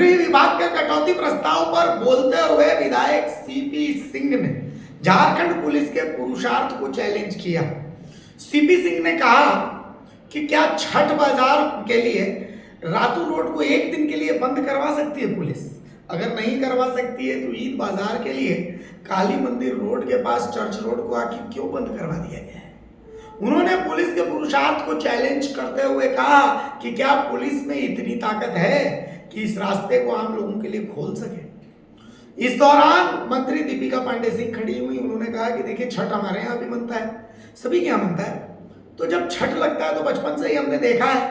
गृह विभाग के कटौती प्रस्ताव पर बोलते हुए विधायक सीपी सिंह ने झारखंड पुलिस के पुरुषार्थ को चैलेंज किया। सीपी सिंह ने कहा कि क्या छठ बाजार के लिए रातू रोड को एक दिन के लिए बंद करवा सकती है पुलिस? अगर नहीं करवा सकती है तो ईद बाजार के लिए काली मंदिर रोड के पास चर्च रोड को आखिर क्यों बंद करवा दिया गया है? उन्होंने पुलिस के पुरुषार्थ को चैलेंज करते हुए कहा कि क्या पुलिस में इतनी ताकत है कि इस रास्ते को आम लोगों के लिए खोल सके। इस दौरान मंत्री दीपिका पांडे सिंह खड़ी हुई। उन्होंने कहा कि देखिए, छठ हमारे यहाँ भी मनता है, सभी के यहाँ मनता है, तो जब छठ लगता है तो बचपन से ही हमने देखा है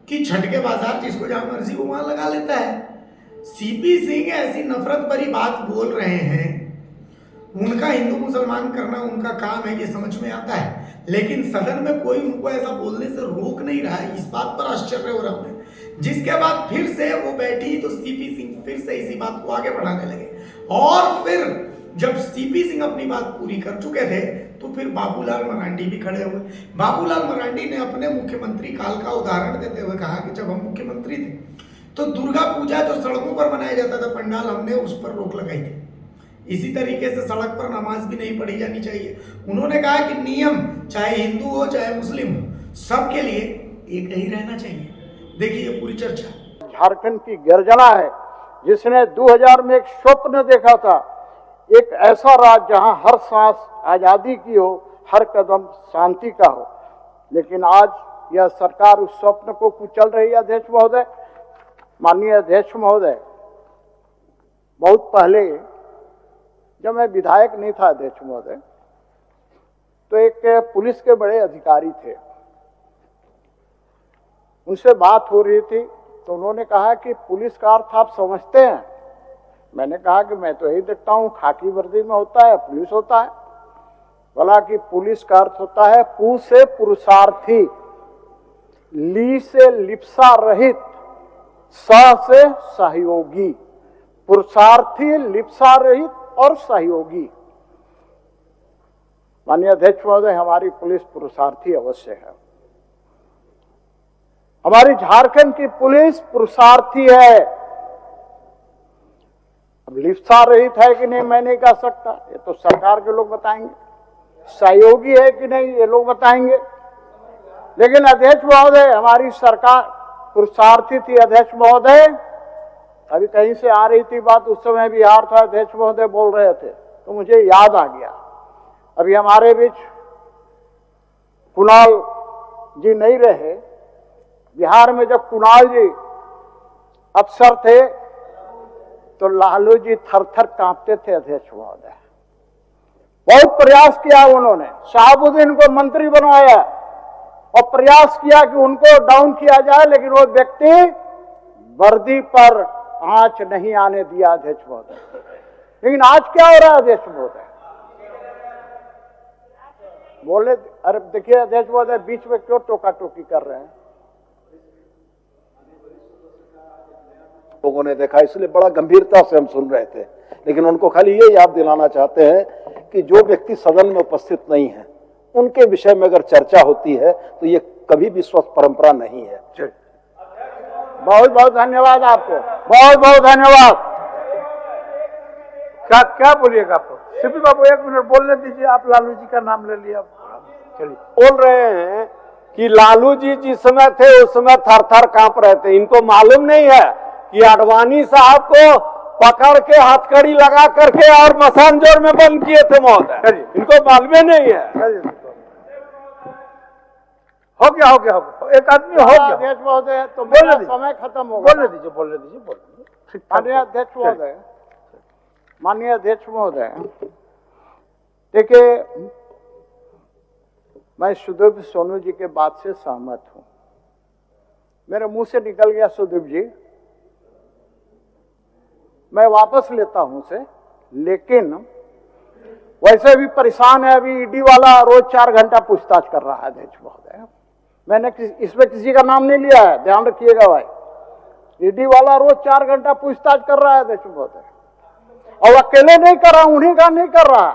कि छठ के बाजार जिसको जहां मर्जी वो वहां लगा लेता है। सीपी सिंह ऐसी नफरत भरी बात बोल रहे हैं। उनका हिंदू मुसलमान करना उनका काम है, ये समझ में आता है, लेकिन सदन में कोई उनको ऐसा बोलने से रोक नहीं रहा है। इस बात पर आश्चर्य हो रहा है। जिसके बाद फिर से वो बैठी तो सीपी सिंह फिर से इसी बात को आगे बढ़ाने लगे, और फिर जब सीपी सिंह अपनी बात पूरी कर चुके थे तो फिर बाबूलाल मरांडी भी खड़े हुए। बाबूलाल मरांडी ने अपने मुख्यमंत्री काल का उदाहरण देते हुए कहा कि जब हम मुख्यमंत्री थे तो दुर्गा पूजा जो सड़कों पर बनाया जाता था पंडाल, हमने उस पर रोक लगाई थी। इसी तरीके से सड़क पर नमाज भी नहीं पढ़ी जानी चाहिए। उन्होंने कहा कि नियम चाहे हिंदू हो चाहे मुस्लिम हो, सबके लिए एक ही रहना चाहिए। देखिए ये पूरी चर्चा। झारखंड की गर्जना है जिसने 2000 में एक स्वप्न देखा था, एक ऐसा राज्य जहां हर सांस आजादी की हो, हर कदम शांति का हो। लेकिन आज यह सरकार उस स्वप्न को कुचल रही है। अध्यक्ष महोदय, माननीय अध्यक्ष महोदय, बहुत पहले जब मैं विधायक नहीं था अध्यक्ष महोदय, तो एक पुलिस के बड़े अधिकारी थे, उनसे बात हो रही थी तो उन्होंने कहा कि पुलिस का अर्थ आप समझते हैं? मैंने कहा कि मैं तो यही देखता हूं, खाकी वर्दी में होता है, पुलिस होता है। बोला कि पुलिस का अर्थ होता है पू से पुरुषार्थी, ली से लिप्सा रहित, स से सहयोगी। पुरुषार्थी, लिप्सा रहित और सहयोगी। माननीय अध्यक्ष महोदय, हमारी पुलिस पुरुषार्थी अवश्य है। हमारी झारखंड की पुलिस पुरुषार्थी है। अब लिप्सा रहित है कि नहीं मैं नहीं कह सकता, ये तो सरकार के लोग बताएंगे। सहयोगी है कि नहीं ये लोग बताएंगे। लेकिन अध्यक्ष महोदय, हमारी सरकार पुरुषार्थी थी। अध्यक्ष महोदय, अभी कहीं से आ रही थी बात, उस समय बिहार था, अध्यक्ष महोदय बोल रहे थे तो मुझे याद आ गया। अभी हमारे बीच कुणाल जी नहीं रहे। बिहार में जब कुणाल जी अफसर थे तो लालू जी थर थर कांपते थे। अध्यक्ष महोदय, बहुत प्रयास किया उन्होंने, शहाबुद्दीन को मंत्री बनवाया और प्रयास किया कि उनको डाउन किया जाए, लेकिन वो व्यक्ति वर्दी पर आंच नहीं आने दिया। अध्यक्ष महोदय, लेकिन आज क्या हो रहा है अध्यक्ष महोदय? बोले, अरे देखिए अध्यक्ष महोदय, बीच में क्यों टोका टोकी कर रहे हैं? लोगों ने देखा, इसलिए बड़ा गंभीरता से हम सुन रहे थे। लेकिन उनको खाली ये याद दिलाना चाहते हैं कि जो व्यक्ति सदन में उपस्थित नहीं है उनके विषय में अगर चर्चा होती है तो ये कभी भी स्वस्थ परंपरा नहीं है। बहुत बहुत धन्यवाद आपको, बहुत बहुत धन्यवाद। क्या क्या बोलिएगा आप? सीपी बाबू, एक मिनट बोलने दीजिए। आप लालू जी का नाम ले लिया, चलिए। बोल रहे हैं कि लालू जी जिस समय थे उस समय थर थर कांप रहे थे। इनको मालूम नहीं है कि अडवाणी साहब को पकड़ के हथकड़ी लगा करके और मसानजोर में बंद किए थे महोदय। इनको मालूम नहीं है। हो गया हो गया हो गया, एक आदमी हो गया। अध्यक्ष महोदय, तो मेरा समय खत्म हो गया। बोलने दीजिए बोलने दीजिए। माननीय अध्यक्ष महोदय, माननीय अध्यक्ष महोदय, देखिए मैं सुदीप सोनू जी के बात से सहमत हूं। मेरे मुंह से निकल गया सुदीप जी, मैं वापस लेता हूं उसे। लेकिन वैसे भी परेशान है। अभी ईडी वाला रोज 4 घंटा पूछताछ कर रहा है। अध्यक्ष महोदय, मैंने इसमें किसी का नाम नहीं लिया है, ध्यान रखिएगा भाई। ईडी वाला रोज 4 घंटा पूछताछ कर रहा है अध्यक्ष महोदय, और अकेले नहीं कर रहा, उन्हीं का नहीं कर रहा,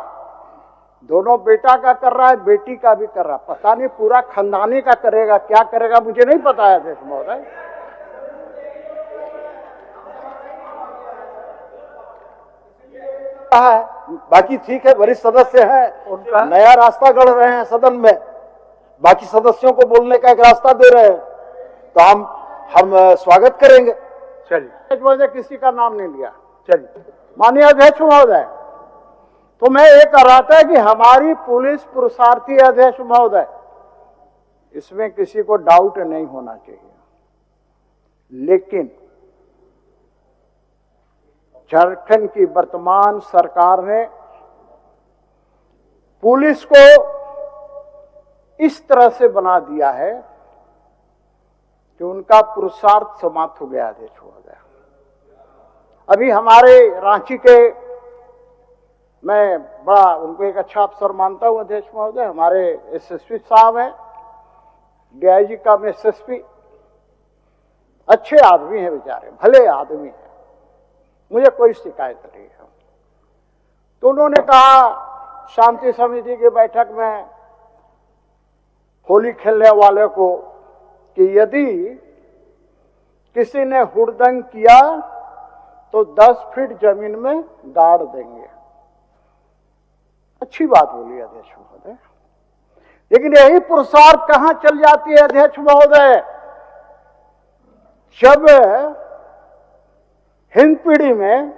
दोनों बेटा का कर रहा है, बेटी का भी कर रहा है। पता नहीं पूरा खानदानी का करेगा, क्या करेगा मुझे नहीं पता है अध्यक्ष महोदय। रहा है, बाकी ठीक है, वरिष्ठ सदस्य हैं, उनका नया रास्ता गढ़ रहे हैं सदन में, बाकी सदस्यों को बोलने का एक रास्ता दे रहे हैं, तो हम स्वागत करेंगे। चलिए इस वजह से किसी का नाम नहीं लिया। चलिए माननीय अध्यक्ष महोदय, तो मैं ये कह रहा था कि हमारी पुलिस पुरुषार्थी अध्यक्ष महोदय, इसमें किसी को डाउट नहीं होना चाहिए, लेकिन झारखंड की वर्तमान सरकार ने पुलिस को इस तरह से बना दिया है कि उनका पुरुषार्थ समाप्त हो गया। अध्यक्ष महोदय, अभी हमारे रांची के, मैं बड़ा उनको एक अच्छा अफसर मानता हूं अध्यक्ष महोदय, हमारे एसएसपी साहब हैं, डीआईजी का एसएसपी, अच्छे आदमी हैं बेचारे, भले आदमी हैं, मुझे कोई शिकायत नहीं है। तो उन्होंने कहा शांति समिति की बैठक में होली खेलने वाले को कि यदि किसी ने हुड़दंग किया तो 10 फीट जमीन में गाड़ देंगे। अच्छी बात बोली अध्यक्ष महोदय, लेकिन यही पुरुषार्थ कहां चल जाती है अध्यक्ष महोदय, जब हिंदपीढ़ी में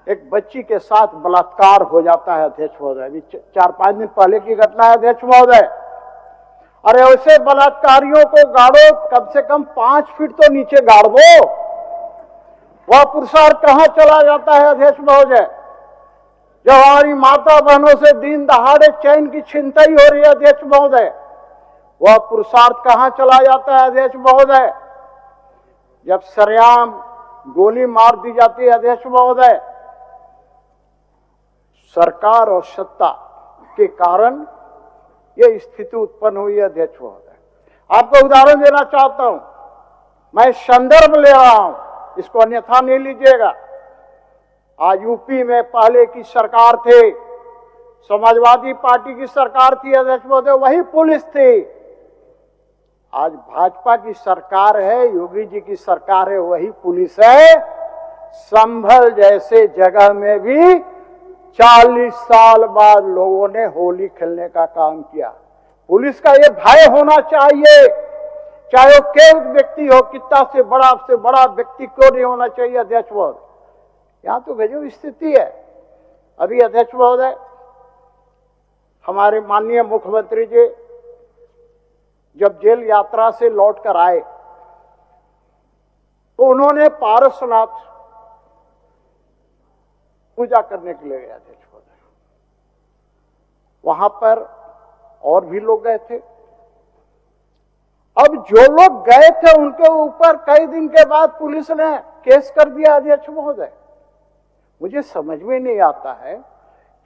एक बच्ची के साथ बलात्कार हो जाता है अध्यक्ष महोदय। अभी 4-5 दिन पहले की घटना है अध्यक्ष महोदय। अरे ऐसे बलात्कारियों को गाड़ो, कम से कम 5 फीट तो नीचे गाड़ दो। वह पुरुषार्थ कहां चला जाता है अध्यक्ष महोदय, जब हमारी माता बहनों से दिन दहाड़े चैन की छिनतई हो रही है अध्यक्ष महोदय, वह पुरुषार्थ कहां चला जाता है अध्यक्ष महोदय, जब सरेआम गोली मार दी जाती है अध्यक्ष महोदय। सरकार और सत्ता के कारण यह स्थिति उत्पन्न हुई है अध्यक्ष महोदय। आपको उदाहरण देना चाहता हूं, मैं संदर्भ ले रहा हूं, इसको अन्यथा नहीं लीजिएगा। आज यूपी में पहले की सरकार थे, समाजवादी पार्टी की सरकार थी अध्यक्ष महोदय, वही पुलिस थी। आज भाजपा की सरकार है, योगी जी की सरकार है, वही पुलिस है। संभल जैसे जगह में भी 40 साल बाद लोगों ने होली खेलने का काम किया। पुलिस का ये भय होना चाहिए, चाहे वो कोई व्यक्ति हो, कितना से बड़ा व्यक्ति क्यों नहीं होना चाहिए अध्यक्ष महोदय। यहां तो गजब स्थिति है। अभी अध्यक्ष महोदय, हमारे माननीय मुख्यमंत्री जी जब जेल यात्रा से लौटकर आए तो उन्होंने पारसनाथ पूजा करने के लिए गए अध्यक्ष महोदय। वहां पर और भी लोग गए थे। अब जो लोग गए थे उनके ऊपर कई दिन के बाद पुलिस ने केस कर दिया अध्यक्ष महोदय। मुझे समझ में नहीं आता है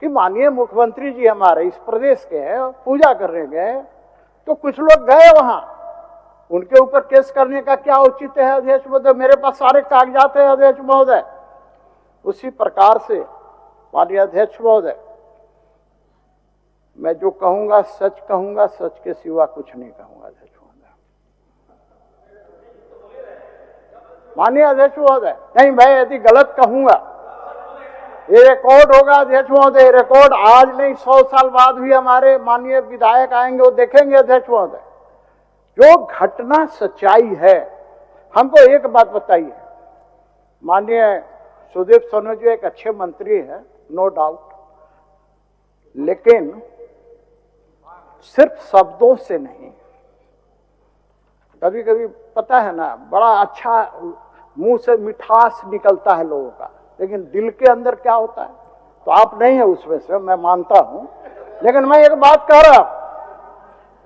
कि माननीय मुख्यमंत्री जी हमारे इस प्रदेश के हैं, पूजा करने गए, तो कुछ लोग गए वहां, उनके ऊपर केस करने का क्या औचित्य है अध्यक्ष महोदय। मेरे पास सारे कागजात है अध्यक्ष महोदय। उसी प्रकार से माननीय अध्यक्ष महोदय, मैं जो कहूंगा सच कहूंगा, सच के सिवा कुछ नहीं कहूंगा अध्यक्ष महोदय। माननीय अध्यक्ष महोदय, नहीं, मैं यदि गलत कहूंगा ये रिकॉर्ड होगा अध्यक्ष महोदय। रिकॉर्ड आज नहीं 100 साल बाद भी हमारे माननीय विधायक आएंगे, वो देखेंगे अध्यक्ष महोदय। जो घटना सच्चाई है, हमको एक बात बताइए, माननीय सुदीप सोनू जी एक अच्छे मंत्री हैं, नो डाउट, लेकिन सिर्फ शब्दों से नहीं, कभी कभी पता है ना, बड़ा अच्छा मुंह से मिठास निकलता है लोगों का, लेकिन दिल के अंदर क्या होता है तो आप नहीं है उसमें से, मैं मानता हूं। लेकिन मैं एक बात कह रहा हूं,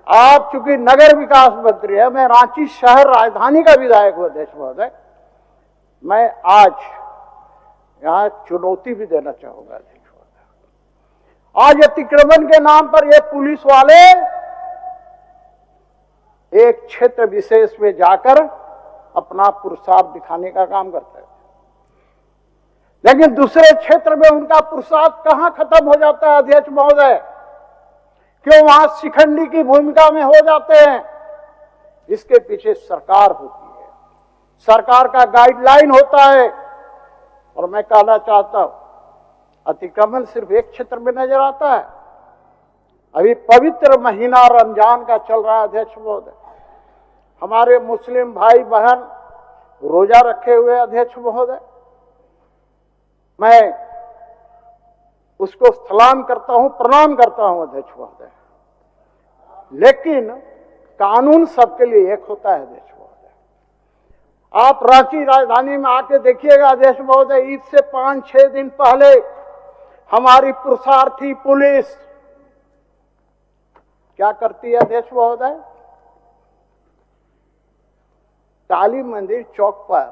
आप चूंकि नगर विकास मंत्री है, मैं रांची शहर राजधानी का विधायक हूं अध्यक्ष महोदय, मैं आज यहां चुनौती भी देना चाहूंगा अध्यक्ष महोदय। आज अतिक्रमण के नाम पर ये पुलिस वाले एक क्षेत्र विशेष में जाकर अपना पुरुषार्थ दिखाने का काम करते हैं, लेकिन दूसरे क्षेत्र में उनका पुरुषार्थ कहां खत्म हो जाता है अध्यक्ष महोदय, क्यों वहां शिखंडी की भूमिका में हो जाते हैं। इसके पीछे सरकार होती है, सरकार का गाइडलाइन होता है, और मैं कहना चाहता हूं, अतिक्रमण सिर्फ एक क्षेत्र में नजर आता है। अभी पवित्र महीना रमजान का चल रहा है अध्यक्ष महोदय, हमारे मुस्लिम भाई बहन रोजा रखे हुए अध्यक्ष महोदय, मैं उसको सलाम करता हूं, प्रणाम करता हूं अध्यक्ष महोदय। लेकिन कानून सबके लिए एक होता है अध्यक्ष महोदय। आप रांची राजधानी में आके देखिएगा अध्यक्ष महोदय, ईद से 5-6 दिन पहले हमारी पुरुषार्थी पुलिस क्या करती है अध्यक्ष महोदय? काली मंदिर चौक पर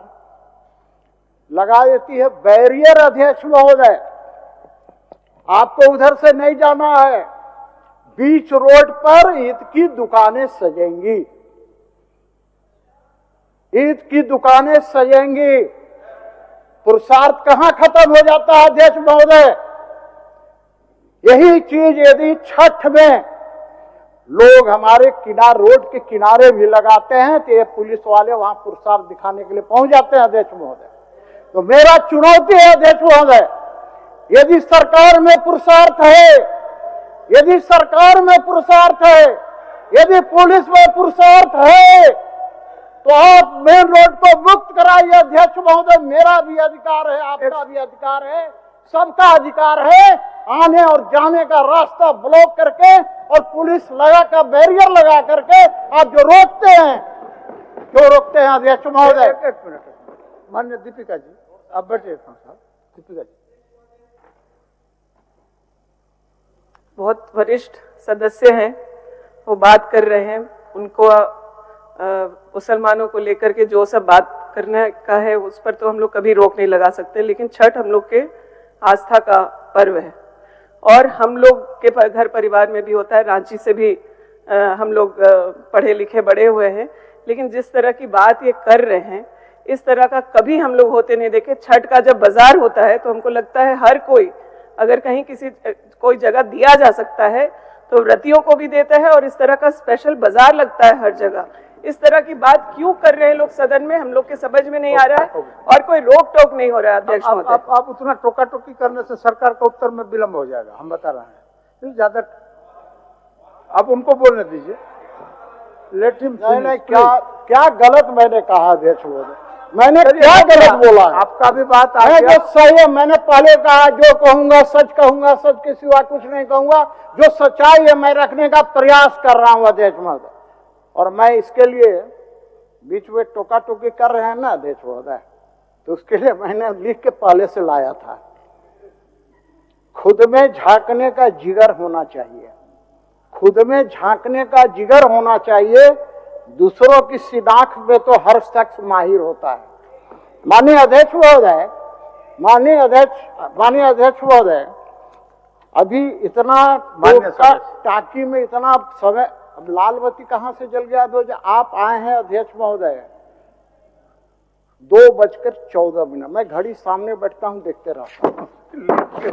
लगा देती है बैरियर अध्यक्ष महोदय, आपको उधर से नहीं जाना है। बीच रोड पर ईद की दुकानें सजेंगी, ईद की दुकानें सजेंगी। पुरुषार्थ कहां खत्म हो जाता है अध्यक्ष महोदय? यही चीज यदि छठ में लोग हमारे किनारे, रोड के किनारे भी लगाते हैं, तो ये पुलिस वाले वहां पुरुषार्थ दिखाने के लिए पहुंच जाते हैं अध्यक्ष महोदय। तो मेरा चुनौती है अध्यक्ष महोदय, यदि सरकार में पुरुषार्थ है, यदि सरकार में पुरुषार्थ है, यदि पुलिस में पुरुषार्थ है, तो आप मेन रोड को मुक्त कराइए अध्यक्ष महोदय। मेरा भी अधिकार है, आपका भी अधिकार है, सबका अधिकार है। आने और जाने का रास्ता ब्लॉक करके और पुलिस लगा कर, बैरियर लगा करके आप जो रोकते हैं, क्यों रोकते हैं अध्यक्ष महोदय? एक मिनट, माननीय दीपिका जी आप बैठिए साहब। दीपिका जी, बहुत वरिष्ठ सदस्य हैं, वो बात कर रहे हैं, उनको मुसलमानों को लेकर के जो सब बात करने का है उस पर तो हम लोग कभी रोक नहीं लगा सकते, लेकिन छठ हम लोग के आस्था का पर्व है और हम लोग के घर परिवार में भी होता है। रांची से भी हम लोग पढ़े लिखे बड़े हुए हैं, लेकिन जिस तरह की बात ये कर रहे हैं इस तरह का कभी हम लोग होते नहीं देखे। छठ का जब बाजार होता है तो हमको लगता है हर कोई, अगर कहीं कोई जगह दिया जा सकता है तो व्रतियों को भी देता है और इस तरह का स्पेशल बाजार लगता है हर जगह। इस तरह की बात क्यों कर रहे हैं लोग सदन में, हम लोग के समझ में नहीं आ रहा है और कोई रोक टोक नहीं हो रहा है अध्यक्ष महोदय। आप उतना टोका टोकी करने से सरकार का उत्तर में विलंब हो जाएगा, हम बता रहे हैं। ज्यादा आप उनको बोलने दीजिए। लेट हिम नहीं नहीं, क्या गलत मैंने कहा अध्यक्ष महोदय? मैंने क्या गलत बोला है? आपका भी बात मैं जो सही है, मैंने पहले कहा जो कहूंगा सच कहूंगा, सच के सिवा कुछ नहीं कहूंगा। जो सच्चाई है मैं रखने का प्रयास कर रहा हूं अध्यक्ष महोदय, और मैं इसके लिए बीच में टोका टोकी कर रहे हैं ना अध्यक्ष महोदय, तो उसके लिए मैंने लिख के पहले से लाया था। खुद में झांकने का जिगर होना चाहिए, खुद में झांकने का जिगर होना चाहिए। दूसरों की शिनाख्त में तो हर शख्स माहिर होता है। माननीय अध्यक्ष महोदय, माननीय अध्यक्ष महोदय, अभी इतना टाकी में इतना समय, अब लाल बत्ती कहां से जल गया? आप आए हैं अध्यक्ष महोदय 2:14। मैं घड़ी सामने बैठता हूं, देखते रहता हूं,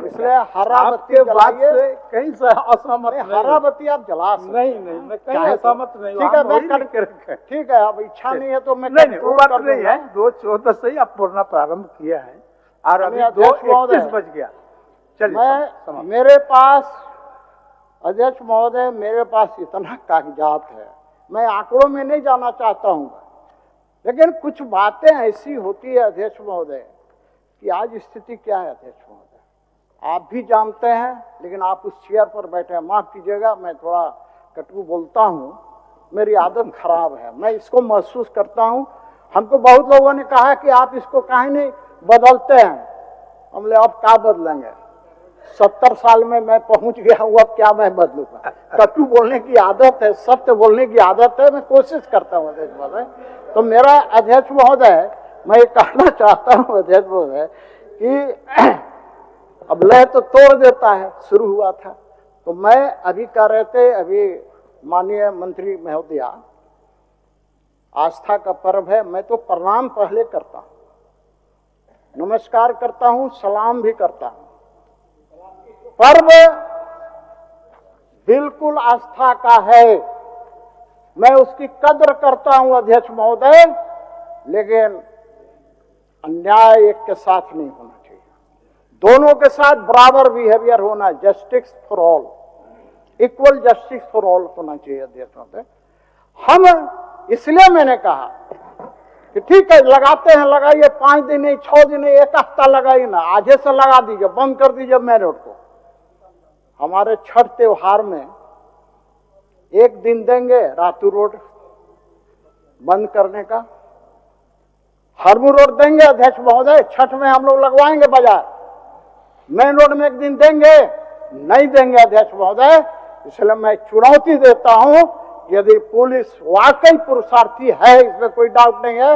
इसलिए हरा बत्ती जलाइए। कहीं से असहमत नहीं, हरा बत्ती आप जला सकते। नहीं मैं कहीं असहमत नहीं। ठीक है, मैं ठीक है, अब इच्छा नहीं है तो मैं नहीं, वो बात नहीं है। 2:14 से ही आप बोलना प्रारंभ किया है और अभी 2:31 बज गया। चलिए, मेरे पास अध्यक्ष महोदय, मेरे पास इतना कागजात है, मैं आंकड़ों में नहीं जाना चाहता हूं, लेकिन कुछ बातें ऐसी होती है अध्यक्ष महोदय कि आज स्थिति क्या है अध्यक्ष महोदय, आप भी जानते हैं, लेकिन आप उस चेयर पर बैठे हैं। माफ कीजिएगा, मैं थोड़ा कटु बोलता हूं, मेरी आदत खराब है, मैं इसको महसूस करता हूं। हमको बहुत लोगों ने कहा कि आप इसको काहे नहीं बदलते हैं। हमने अब क्या बदलेंगे, 70 साल में मैं पहुंच गया हूं, अब क्या मैं बदलूंगा। कटु बोलने की आदत है, सत्य बोलने की आदत है, मैं कोशिश करता हूं अध्यक्ष महोदय। तो मेरा अध्यक्ष महोदय, मैं ये कहना चाहता हूं अध्यक्ष महोदय कि अब लय तो तोड़ देता है, शुरू हुआ था तो मैं अभी कह रहे थे, अभी माननीय मंत्री महोदया, आस्था का पर्व है, मैं तो प्रणाम पहले करता हूं, नमस्कार करता हूं, सलाम भी करता हूं। पर्व बिल्कुल आस्था का है, मैं उसकी कद्र करता हूं अध्यक्ष महोदय, लेकिन अन्याय एक के साथ नहीं होना चाहिए। दोनों के साथ बराबर बिहेवियर होना, justice for all, equal justice for all होना चाहिए देशों में। हम इसलिए मैंने कहा कि ठीक है लगाते हैं, लगाइए, 5 दिन नहीं, 6 दिन नहीं, 1 हफ्ता लगाइए ना, आजे से लगा दीजिए, बंद कर दीजिए मेन रोड को। हमारे छठ त्योहार में 1 दिन देंगे रातू रोड बंद करने का, हरमू रोड देंगे अध्यक्ष महोदय, छठ में हम लोग लगवाएंगे बाजार, मेन रोड में 1 दिन देंगे, नहीं देंगे अध्यक्ष महोदय। इसलिए मैं चुनौती देता हूं, यदि पुलिस वाकई पुरुषार्थी है, इसमें कोई डाउट नहीं है,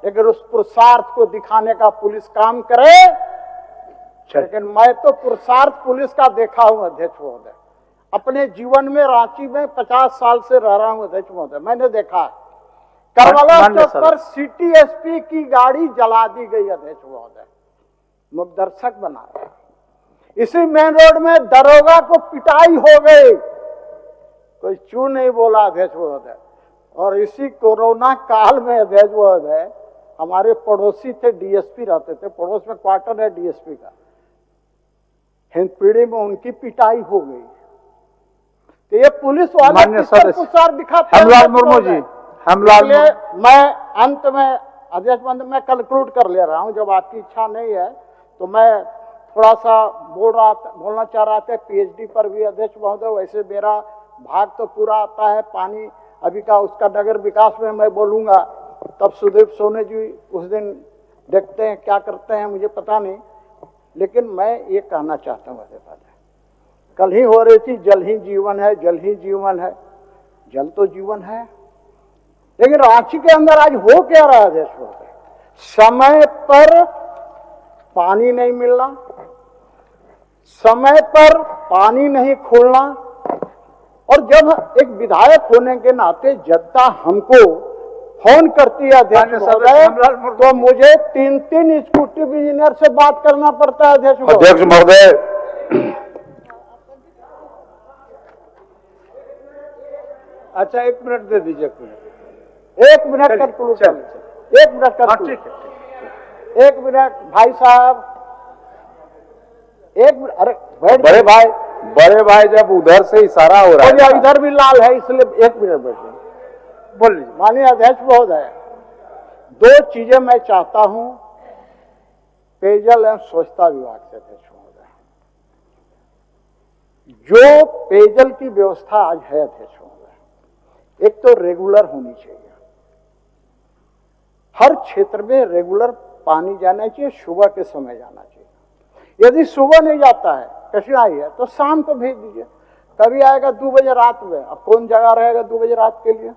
लेकिन उस पुरुषार्थ को दिखाने का पुलिस काम करे। लेकिन मैं तो पुरुषार्थ पुलिस का देखा हूं अध्यक्ष महोदय, अपने जीवन में रांची में 50 साल से रह रहा हूं अध्यक्ष महोदय, मैंने देखा है करबला चौक पर सिटी एसपी की गाड़ी जला दी गई अध्यक्ष महोदय, मुखदर्शक बना रहे। इसी मेन रोड में दरोगा को पिटाई हो गई, कोई चू नहीं बोला अध्यक्ष महोदय। और इसी कोरोना काल में अध्यक्ष महोदय हमारे पड़ोसी थे, डीएसपी रहते थे, पड़ोस में क्वार्टर है डीएसपी का, हिंदपीढ़ी में उनकी पिटाई हो गई। तो ये पुलिस वाले पुरुषार्थ दिखाते हैं। हेमलाल मुर्मू जी, हेमलाल, मैं अंत में अध्यक्ष महोदय मैं कंक्लूड कर ले रहा हूं, जब आपकी इच्छा नहीं है तो मैं थोड़ा सा बोलना चाह रहा था पीएचडी पर भी अध्यक्ष महोदय। वैसे मेरा भाग तो पूरा आता है पानी अभी का, उसका नगर विकास में मैं बोलूंगा, तब सुदीप सोने जी उस दिन देखते हैं क्या करते हैं, मुझे पता नहीं। लेकिन मैं ये कहना चाहता हूँ अध्यक्ष, कल ही हो रही थी जल ही जीवन है, जल ही जीवन है, जल तो जीवन है, लेकिन रांची के अंदर आज हो क्या रहा है अध्यक्ष महोदय, समय पर पानी नहीं मिलना, समय पर पानी नहीं खोलना। और जब एक विधायक होने के नाते जनता हमको फोन करती है अध्यक्ष महोदय, तो मुझे 3-3 एग्जीक्यूटिव इंजीनियर से बात करना पड़ता है अध्यक्ष महोदय। अच्छा 1 मिनट दे दीजिए, 1 मिनट कर, 1 मिनट कर, ठीक है, 1 मिनट भाई साहब, 1 मिनट। अरे बड़े भाई जब उधर से इशारा हो रहा है, इधर भी लाल है, इसलिए 1 मिनट बैठे बोल लीजिए। माननीय अध्यक्ष महोदय, 2 चीजें मैं चाहता हूं पेयजल एवं स्वच्छता विभाग से अध्यक्ष महोदय। जो पेयजल की व्यवस्था आज है अध्यक्ष महोदय, एक तो रेगुलर होनी चाहिए, हर क्षेत्र में रेगुलर पानी जाना चाहिए, सुबह के समय जाना चाहिए। यदि सुबह नहीं जाता है, कठिनाई है, तो शाम को भेज दीजिए, कभी आएगा 2 बजे रात में, अब कौन जगह रहेगा 2 बजे रात के लिए?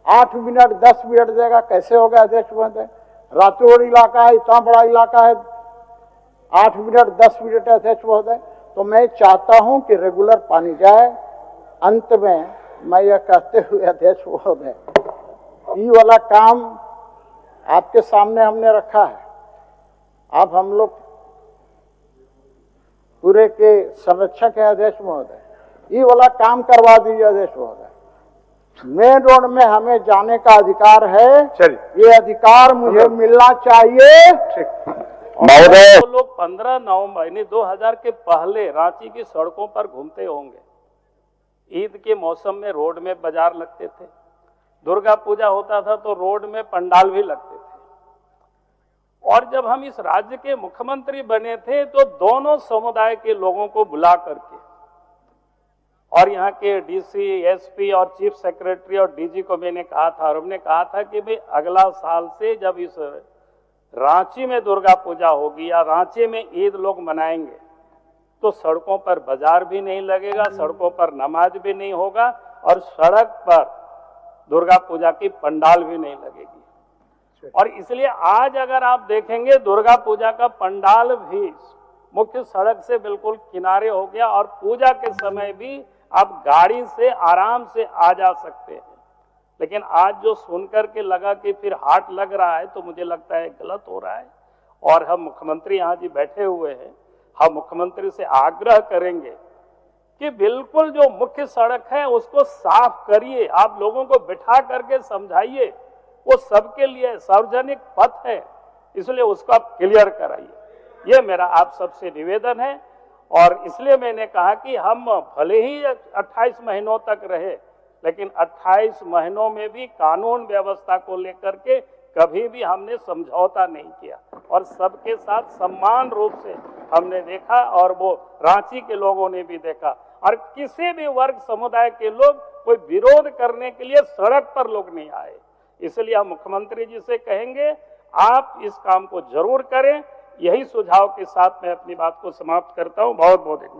8 मिनट 10 मिनट देगा, कैसे होगा अध्यक्ष महोदय? रातोड़ इलाका है, इतना बड़ा इलाका है, 8 मिनट 10 मिनट है अध्यक्ष महोदय। तो मैं चाहता हूं कि रेगुलर पानी जाए। अंत में मैं यह कहते हुए अध्यक्ष महोदय, ये वाला काम आपके सामने हमने रखा है, आप हम लोग पूरे के संरक्षक है अध्यक्ष महोदय, ये वाला काम करवा दीजिए अध्यक्ष महोदय। मेन रोड में हमें जाने का अधिकार है, ये अधिकार मुझे मिलना चाहिए। महोदय, लोग 15 नवंबर यानी 2000 के पहले रांची की सड़कों पर घूमते होंगे। ईद के मौसम में रोड में बाजार लगते थे, दुर्गा पूजा होता था तो रोड में पंडाल भी लगते थे। और जब हम इस राज्य के मुख्यमंत्री बने थे तो दोनों समुदाय के लोगों को बुला करके और यहाँ के डीसी, एसपी और चीफ सेक्रेटरी और डीजी को मैंने कहा था, और हमने कहा था कि भाई अगला साल से जब इस रांची में दुर्गा पूजा होगी या रांची में ईद लोग मनाएंगे तो सड़कों पर बाजार भी नहीं लगेगा, सड़कों पर नमाज भी नहीं होगा और सड़क पर दुर्गा पूजा की पंडाल भी नहीं लगेगी। और इसलिए आज अगर आप देखेंगे दुर्गा पूजा का पंडाल भी मुख्य सड़क से बिल्कुल किनारे हो गया और पूजा के समय भी आप गाड़ी से आराम से आ जा सकते हैं। लेकिन आज जो सुनकर के लगा कि फिर हाट लग रहा है तो मुझे लगता है गलत हो रहा है। और हम मुख्यमंत्री यहाँ जी बैठे हुए हैं, हम मुख्यमंत्री से आग्रह करेंगे कि बिल्कुल जो मुख्य सड़क है उसको साफ करिए, आप लोगों को बिठा करके समझाइए, वो सबके लिए सार्वजनिक पथ है, इसलिए उसको आप क्लियर कराइए। ये मेरा आप सबसे निवेदन है। और इसलिए मैंने कहा कि हम भले ही 28 महीनों तक रहे, लेकिन 28 महीनों में भी कानून व्यवस्था को लेकर के कभी भी हमने समझौता नहीं किया और सबके साथ समान रूप से हमने देखा, और वो रांची के लोगों ने भी देखा। और किसी भी वर्ग समुदाय के लोग कोई विरोध करने के लिए सड़क पर लोग नहीं आए। इसलिए हम मुख्यमंत्री जी से कहेंगे आप इस काम को जरूर करें। यही सुझाव के साथ मैं अपनी बात को समाप्त करता हूं। बहुत बहुत धन्यवाद।